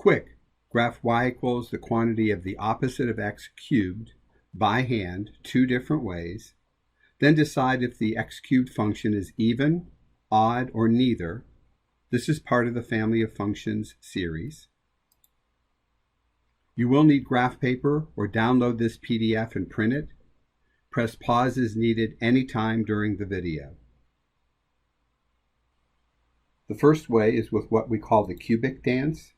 Quick, graph y equals the quantity of the opposite of x cubed by hand 2 different ways. Then decide if the x cubed function is even, odd, or neither. This is part of the family of functions series. You will need graph paper or download this PDF and print it. Press pause as needed anytime during the video. The first way is with what we call the cubic dance.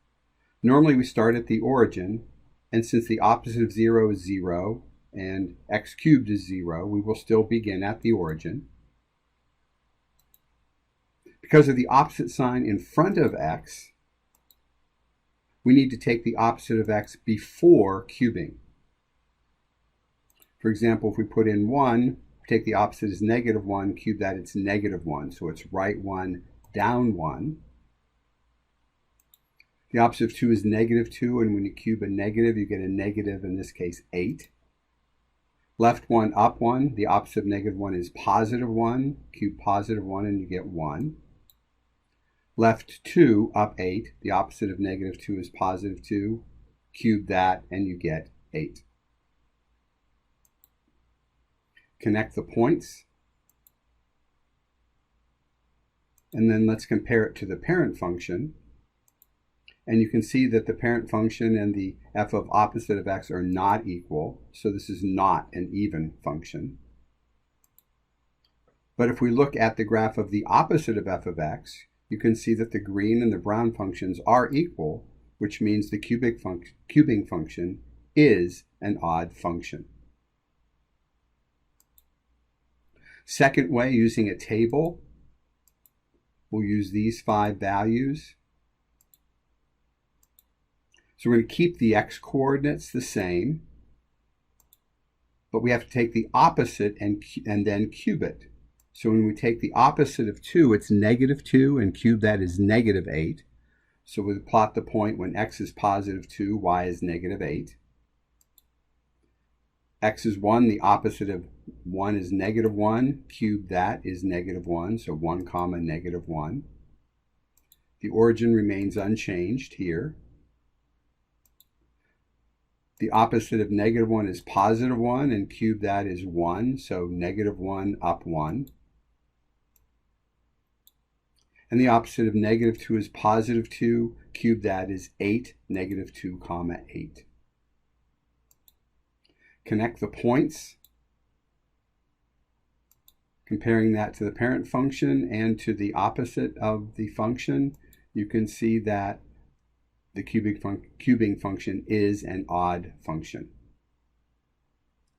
Normally we start at the origin, and since the opposite of 0 is 0 and x cubed is 0, we will still begin at the origin. Because of the opposite sign in front of x, we need to take the opposite of x before cubing. For example, if we put in 1, take the opposite as -1, cube that, it's -1. So it's right 1, down 1. The opposite of 2 is -2, and when you cube a negative, you get a negative, in this case, 8. Left 1, up 1. The opposite of -1 is +1. Cube +1, and you get 1. Left 2, up 8. The opposite of -2 is +2. Cube that, and you get 8. Connect the points. And then let's compare it to the parent function. And you can see that the parent function and the f of opposite of x are not equal. So this is not an even function. But if we look at the graph of the opposite of f of x, you can see that the green and the brown functions are equal, which means the cubing function is an odd function. Second way, using a table, we'll use these 5 values. So we're going to keep the x coordinates the same, but we have to take the opposite and then cube it. So when we take the opposite of 2, it's -2, and cube that is -8. So we plot the point when x is +2, y is -8. X is 1, the opposite of 1 is -1, cube that is -1, so 1, -1. The origin remains unchanged here. The opposite of -1 is +1, and cube that is 1, so -1, up 1. And the opposite of -2 is +2, cube that is 8, -2, 8. Connect the points, comparing that to the parent function and to the opposite of the function. You can see that the cubing function is an odd function.